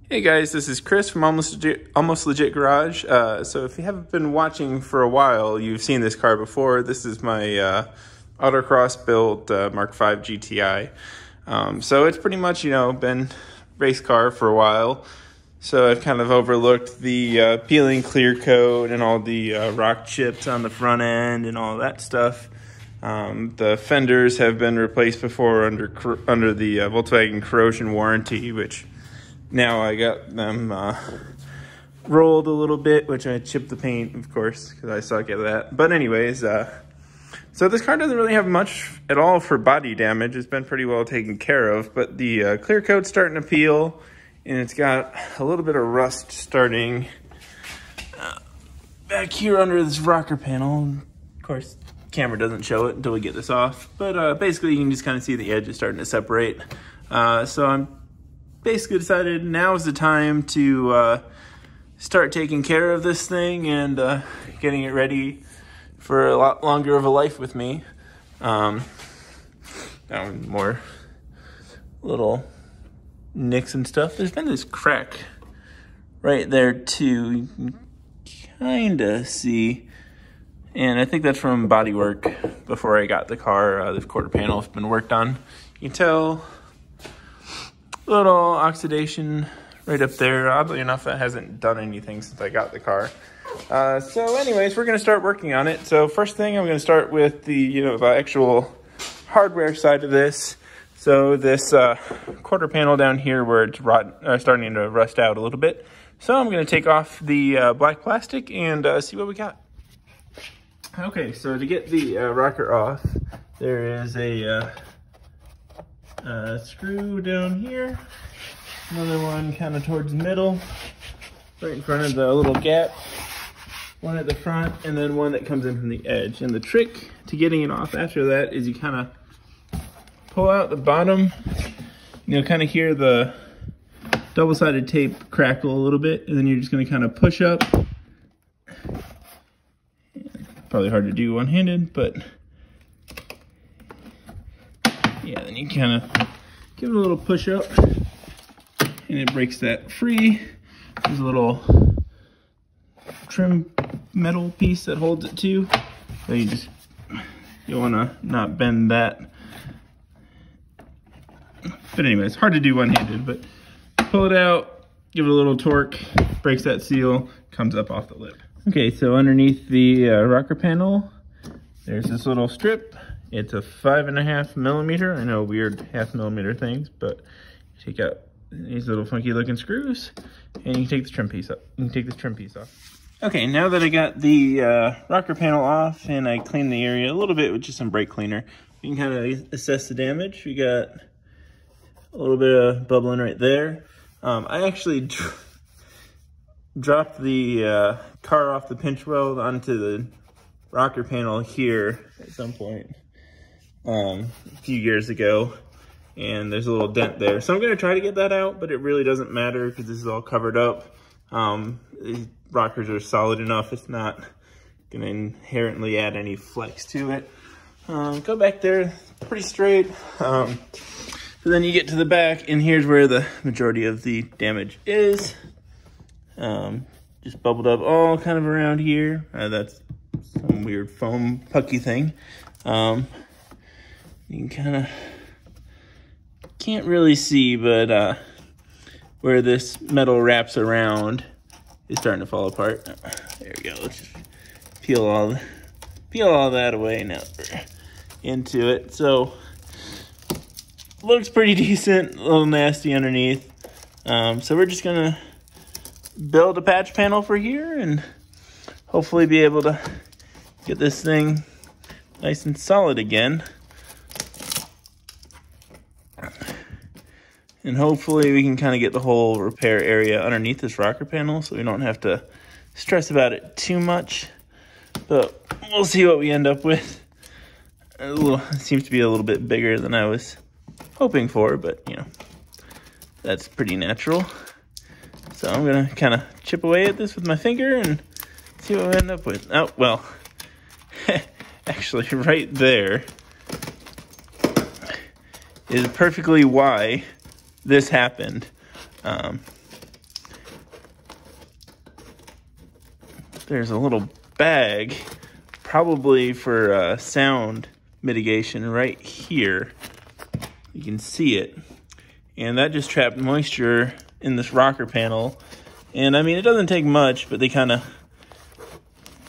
Hey guys, this is Chris from Almost Legit Garage. So if you haven't been watching for a while, you've seen this car before. This is my autocross built Mk5 GTI. So it's pretty much, been race car for a while. So I've kind of overlooked the peeling clear coat and all the rock chips on the front end and all that stuff. The fenders have been replaced before under the Volkswagen corrosion warranty, which now I got them rolled a little bit, which I chipped the paint, of course, because I suck at that. But anyways, so this car doesn't really have much at all for body damage. It's been pretty well taken care of, but the clear coat's starting to peel, and it's got a little bit of rust starting back here under this rocker panel. Of course, camera doesn't show it until we get this off, but basically you can just kind of see the edge is starting to separate. So I'm basically decided now is the time to start taking care of this thing and getting it ready for a lot longer of a life with me. More little nicks and stuff. There's been this crack right there too. You can kind of see, and I think that's from body work before I got the car. The quarter panel has been worked on. You can tell little oxidation right up there. Oddly enough, that hasn't done anything since I got the car. So anyways, we're going to start working on it. So first thing, I'm going to start with the, the actual hardware side of this. So this quarter panel down here where it's starting to rust out a little bit. So I'm going to take off the black plastic and see what we got. Okay, so to get the rocker off, there is a screw down here, another one kind of towards the middle, right in front of the little gap, one at the front, and then one that comes in from the edge. And the trick to getting it off after that is you kind of pull out the bottom, you'll kind of hear the double-sided tape crackle a little bit, and then you're just going to kind of push up. Probably hard to do one-handed, but yeah, then you kind of give it a little push up and it breaks that free. There's a little trim metal piece that holds it too. So you want to not bend that. But anyways, hard to do one-handed, but pull it out, give it a little torque, breaks that seal, comes up off the lip. Okay, so underneath the rocker panel, there's this little strip. It's a 5.5 millimeter. I know, weird 0.5 millimeter things, but you take out these little funky looking screws and you can take this trim piece up. You can take this trim piece off. Okay, now that I got the rocker panel off and I cleaned the area a little bit with just some brake cleaner, you can kind of assess the damage. We got a little bit of bubbling right there. I actually dropped the car off the pinch weld onto the rocker panel here at some point a few years ago, and there's a little dent there. So I'm going to try to get that out, but it really doesn't matter because this is all covered up. These rockers are solid enough. It's not going to inherently add any flex to it. Go back there, pretty straight. So then you get to the back, and here's where the majority of the damage is. Just bubbled up all kind of around here. That's some weird foam pucky thing. You can kind of can't really see, but where this metal wraps around is starting to fall apart. There we go. Let's just peel all that away. Now we're into it. So looks pretty decent. A little nasty underneath. So we're just gonna build a patch panel for here and hopefully be able to get this thing nice and solid again. And hopefully we can kind of get the whole repair area underneath this rocker panel so we don't have to stress about it too much. But we'll see what we end up with. It seems to be a little bit bigger than I was hoping for, but that's pretty natural. So I'm gonna kind of chip away at this with my finger and see what we end up with. Oh, well, actually right there is perfectly why this happened. there's a little bag, probably for sound mitigation right here. You can see it. And that just trapped moisture in this rocker panel. And I mean, it doesn't take much, but they kind of,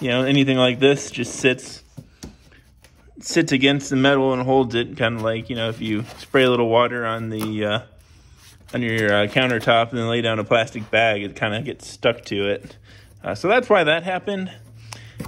you know, anything like this just sits against the metal and holds it, kind of like, you know, if you spray a little water on the on your countertop and then lay down a plastic bag, it kind of gets stuck to it. So that's why that happened.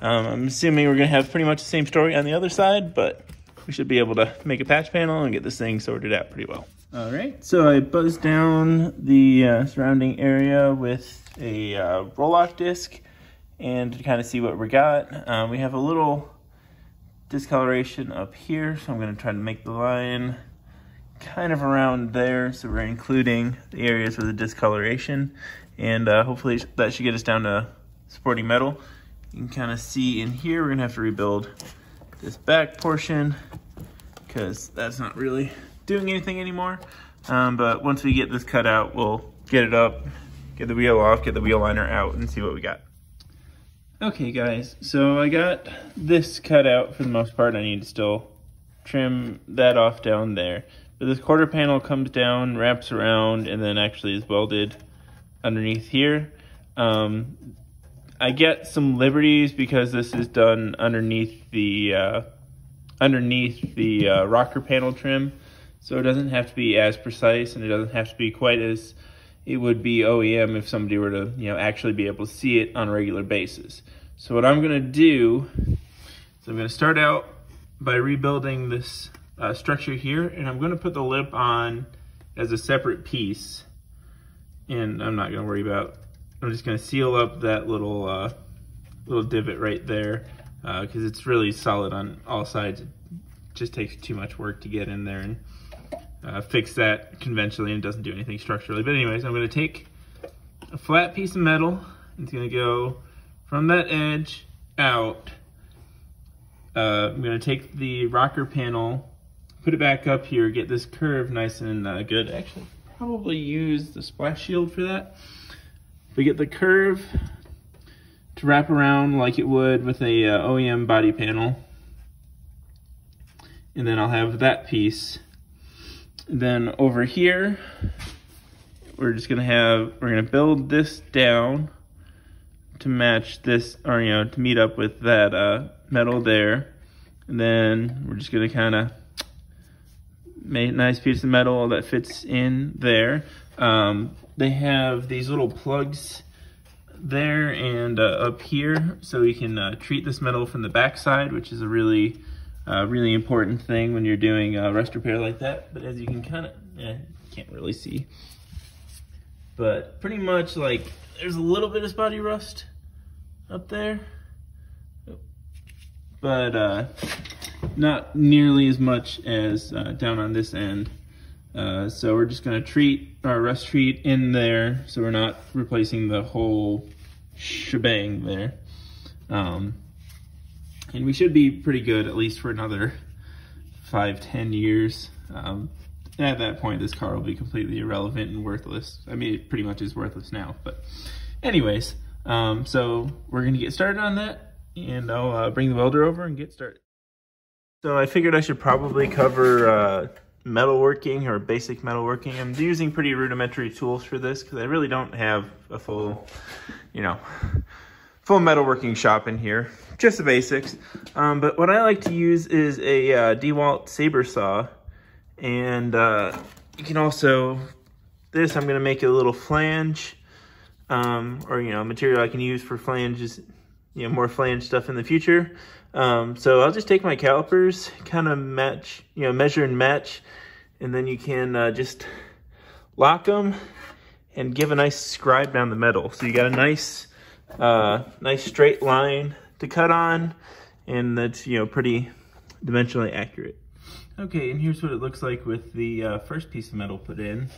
I'm assuming we're going to have pretty much the same story on the other side, but we should be able to make a patch panel and get this thing sorted out pretty well. All right, so I buzzed down the surrounding area with a roll-off disc and to kind of see what we got. We have a little discoloration up here, so I'm going to try to make the line kind of around there, so we're including the areas with the discoloration, and hopefully that should get us down to sporting metal. You can kind of see in here we're going to have to rebuild this back portion because that's not really doing anything anymore. But once we get this cut out, we'll get it up, get the wheel off, get the wheel liner out, and see what we got. Okay guys, so I got this cut out for the most part. I need to still trim that off down there. But this quarter panel comes down, wraps around, and then actually is welded underneath here. I get some liberties because this is done underneath the rocker panel trim. So it doesn't have to be as precise, and it doesn't have to be quite as it would be OEM if somebody were to, you know, actually be able to see it on a regular basis. So what I'm going to do is I'm going to start out by rebuilding this structure here, and I'm going to put the lip on as a separate piece. And I'm not going to worry about, I'm just going to seal up that little divot right there because it's really solid on all sides. It just takes too much work to get in there and fix that conventionally, and it doesn't do anything structurally. But anyways, I'm going to take a flat piece of metal. It's going to go from that edge out. I'm going to take the rocker panel, put it back up here, get this curve nice and good. Actually, probably use the splash shield for that. We get the curve to wrap around like it would with a OEM body panel. And then I'll have that piece. And then over here, we're gonna build this down to match this, or you know, to meet up with that metal there. And then we're just gonna kind of make a nice piece of metal that fits in there. They have these little plugs there and up here, so we can treat this metal from the back side, which is a really important thing when you're doing rust repair like that. But as you can kind of, can't really see, but pretty much like there's a little bit of spotty rust up there, but not nearly as much as down on this end. So we're just gonna treat our rust treat in there, so we're not replacing the whole shebang there. And we should be pretty good, at least for another 5-10 years. At that point, this car will be completely irrelevant and worthless. I mean, it pretty much is worthless now, but anyways, so we're gonna get started on that, and I'll bring the welder over and get started. So I figured I should probably cover metalworking, or basic metalworking. I'm using pretty rudimentary tools for this because I really don't have a full, full metalworking shop in here. Just the basics. But what I like to use is a DeWalt saber saw, and you can also, I'm going to make a little flange, or material I can use for flanges, more flange stuff in the future. So I'll just take my calipers, kind of match, measure and match, and then you can just lock them and give a nice scribe down the metal. So you got a nice straight line to cut on, and that's, pretty dimensionally accurate. Okay, and here's what it looks like with the first piece of metal put in.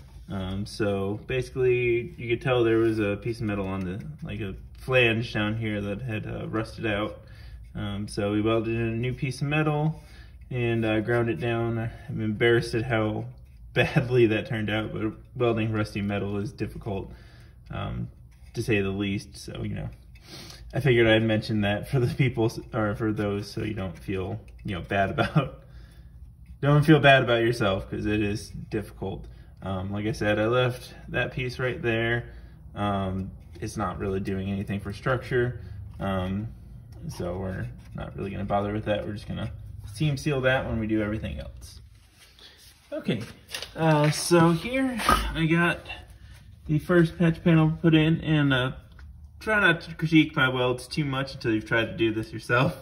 So basically, you could tell there was a piece of metal on the, like a flange down here that had rusted out. So we welded in a new piece of metal and ground it down. I'm embarrassed at how badly that turned out, but welding rusty metal is difficult, to say the least. So, I figured I'd mention that for the people, or for those, so you don't feel, bad about, don't feel bad about yourself, because it is difficult. Like I said, I left that piece right there. It's not really doing anything for structure, so we're not really going to bother with that. We're just going to seam seal that when we do everything else. Okay, so here I got the first patch panel put in, and try not to critique my welds too much until you've tried to do this yourself.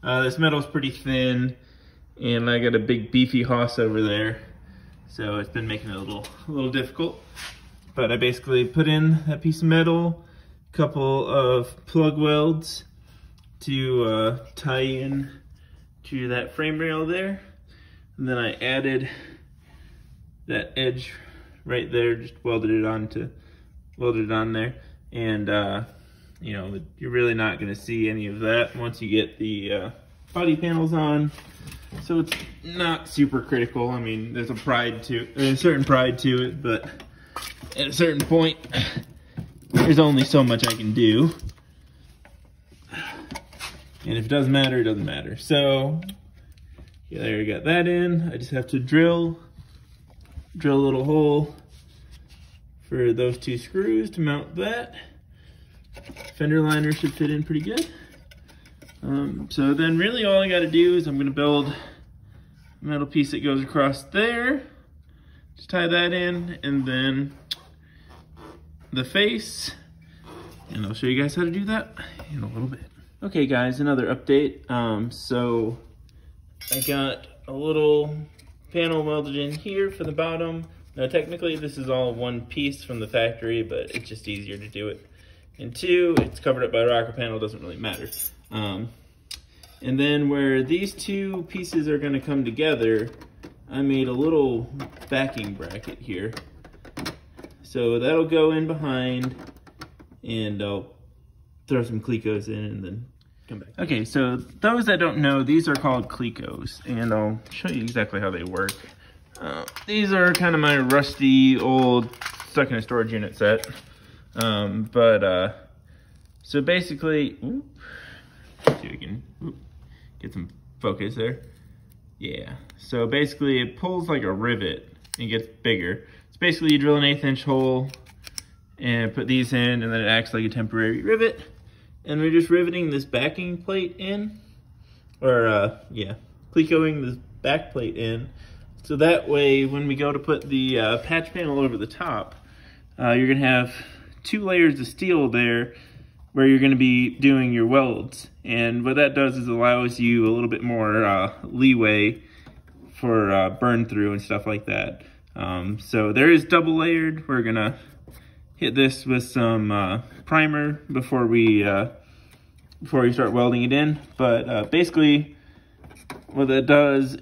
This metal's pretty thin, and I got a big beefy hoss over there, so it's been making it a little difficult. But I basically put in that piece of metal, a couple of plug welds to tie in to that frame rail there, and then I added that edge right there, just welded it on there, and you're really not going to see any of that once you get the body panels on, so it's not super critical. I mean, there's a certain pride to it, but at a certain point, there's only so much I can do. And if it doesn't matter, it doesn't matter. So, yeah, there you got that in. I just have to drill a little hole for those 2 screws to mount that. Fender liner should fit in pretty good. So then really all I got to do is I'm going to build a metal piece that goes across there. Just tie that in, and then the face, and I'll show you guys how to do that in a little bit. Okay guys, another update. So I got a little panel welded in here for the bottom. Now technically this is all one piece from the factory, but it's just easier to do it in 2. It's covered up by a rocker panel, doesn't really matter. And then where these 2 pieces are gonna come together, I made a little backing bracket here. So that'll go in behind, and I'll throw some Clecos in and then come back. Okay, so those that don't know, these are called Clecos, and I'll show you exactly how they work. These are kind of my rusty, old, stuck in a storage unit set. So basically, see if we can get some focus there. Yeah, so basically it pulls like a rivet and gets bigger. So basically you drill an 1/8 inch hole and put these in, and then it acts like a temporary rivet. And we're just riveting this backing plate in, or Clecoing this back plate in. So that way when we go to put the patch panel over the top, you're gonna have 2 layers of steel there where you're gonna be doing your welds. And what that does is allows you a little bit more leeway for burn through and stuff like that. So there is double layered. We're gonna hit this with some primer before we start welding it in. But basically what that does,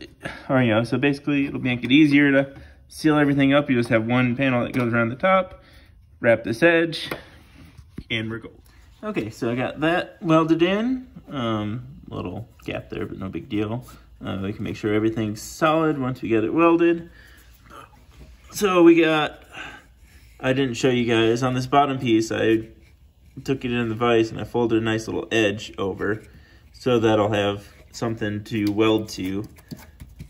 so basically it'll make it easier to seal everything up. You just have one panel that goes around the top, wrap this edge, and we're golden. Okay, so I got that welded in. Little gap there, but no big deal. We can make sure everything's solid once we get it welded. So I didn't show you guys, on this bottom piece, I took it in the vise and I folded a nice little edge over, so that I'll have something to weld to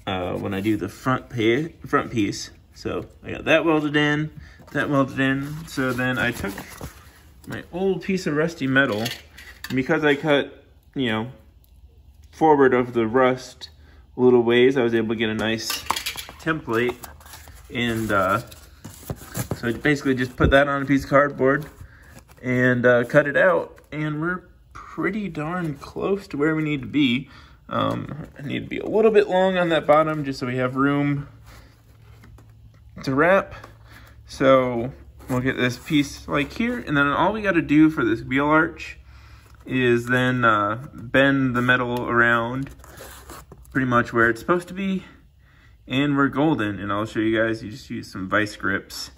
when I do the front piece. So I got that welded in, So then I took my old piece of rusty metal, and because I cut, forward of the rust a little ways, I was able to get a nice template. And so I basically just put that on a piece of cardboard and cut it out, and we're pretty darn close to where we need to be. I need to be a little bit long on that bottom just so we have room to wrap. So we'll get this piece like here, and then all we got to do for this wheel arch is then bend the metal around pretty much where it's supposed to be, and we're golden. And I'll show you guys, you just use some vice grips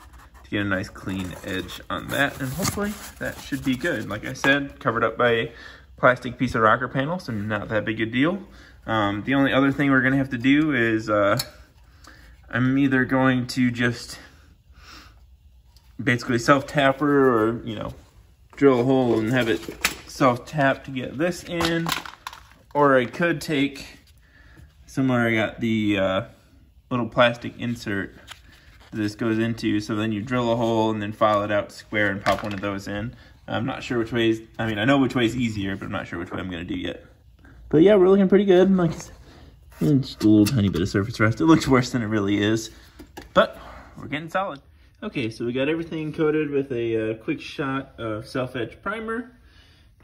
to get a nice clean edge on that, and hopefully that should be good. Like I said, covered up by a plastic piece of rocker panel, so not that big a deal. The only other thing we're gonna have to do is I'm either going to just basically self-tapper, or drill a hole and have it self-tap to get this in, or I could take somewhere I got the little plastic insert that this goes into, so then you drill a hole and then file it out square and pop one of those in. I'm not sure which way is, I mean, I know which way is easier, but I'm not sure which way I'm gonna do yet. But yeah, we're looking pretty good. Like, just a little tiny bit of surface rust. It looks worse than it really is, but we're getting solid. Okay, so we got everything coated with a quick shot of self-etch primer,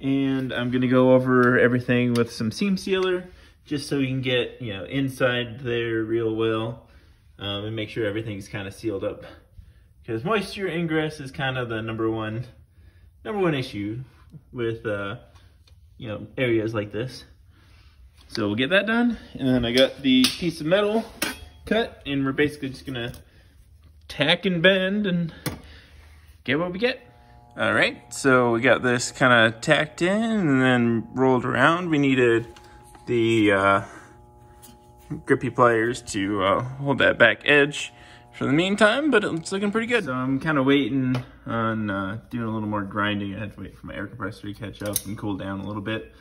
and I'm gonna go over everything with some seam sealer, just so we can get, you know, inside there real well, and make sure everything's kind of sealed up. Because moisture ingress is kind of the number one issue with you know, areas like this. So we'll get that done, and then I got the piece of metal cut, and we're basically just gonna tack and bend and get what we get. All right, so we got this kind of tacked in and then rolled around. We needed the grippy pliers to hold that back edge for the meantime, but it's looking pretty good. So I'm kind of waiting on doing a little more grinding. I had to wait for my air compressor to catch up and cool down a little bit.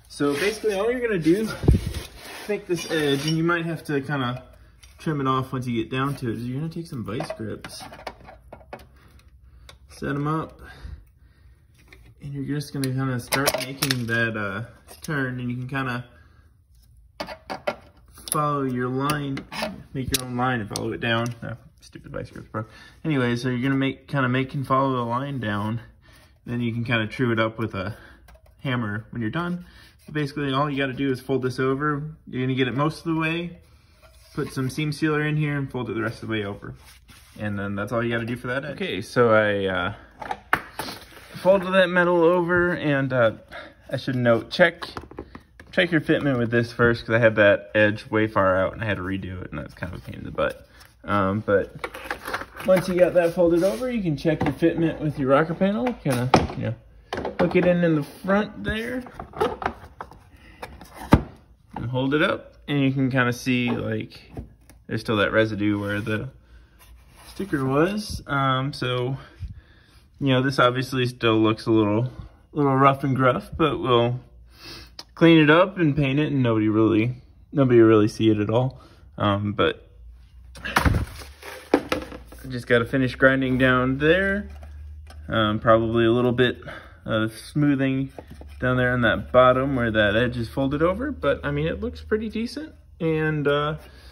So basically all you're gonna do, take this edge, and you might have to kind of trim it off once you get down to it, is you're gonna take some vice grips, set them up, and you're just gonna kind of start making that turn, and you can kind of follow your line, make your own line and follow it down. Oh, stupid vice grips, bro. Anyway, so you're gonna kind of make and follow the line down, then you can kind of true it up with a hammer when you're done. So basically all you got to do is fold this over. You're gonna get it most of the way, put some seam sealer in here, and fold it the rest of the way over. And then that's all you got to do for that edge. Okay, so I folded that metal over, and I should note, check your fitment with this first, because I had that edge way far out and I had to redo it, and that's kind of a pain in the butt. But once you got that folded over, you can check your fitment with your rocker panel. Kind of, you know, hook it in the front there and hold it up, and you can kind of see, like, there's still that residue where the sticker was. So, you know, this obviously still looks a little rough and gruff, but we'll clean it up and paint it, and nobody really see it at all. But I just got to finish grinding down there. Probably a little bit of smoothing down there on that bottom where that edge is folded over, but I mean, it looks pretty decent, and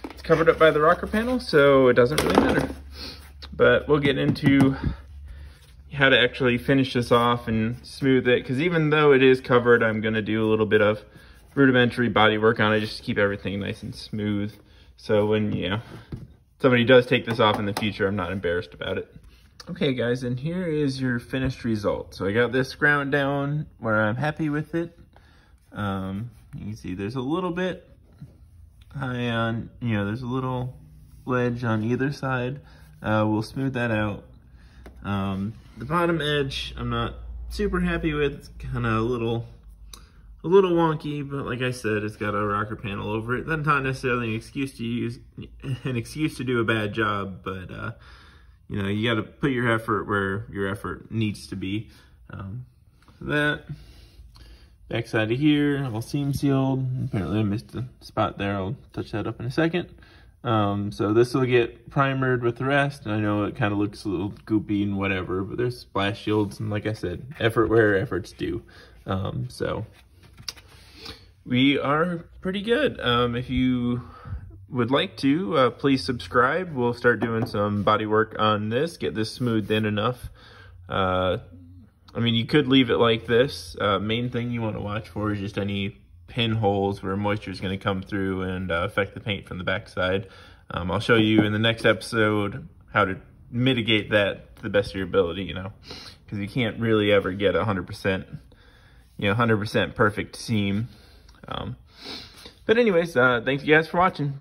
it's covered up by the rocker panel, so it doesn't really matter. But we'll get into how to actually finish this off and smooth it, because even though it is covered, I'm going to do a little bit of rudimentary body work on it just to keep everything nice and smooth, so when, you know, somebody does take this off in the future, I'm not embarrassed about it. Okay guys, and here is your finished result. So I got this ground down where I'm happy with it. You can see there's a little bit high on, you know, there's a little ledge on either side. We'll smooth that out. The bottom edge I'm not super happy with. It's kind of a little wonky, but like I said, it's got a rocker panel over it. That's not necessarily an excuse to do a bad job, but you know, you got to put your effort where your effort needs to be. That backside of here, all seam sealed. Apparently I missed a spot there. I'll touch that up in a second. So this will get primered with the rest. I know it kind of looks a little goopy and whatever, but there's splash shields, and like I said, effort where effort's due. So we are pretty good. If you would like to, please subscribe. We'll start doing some body work on this, get this smoothed in enough. I mean, you could leave it like this. Main thing you want to watch for is just any pinholes where moisture is going to come through and affect the paint from the backside. I'll show you in the next episode how to mitigate that to the best of your ability, you know, because you can't really ever get 100%, you know, 100% perfect seam. But anyways, thanks you guys for watching.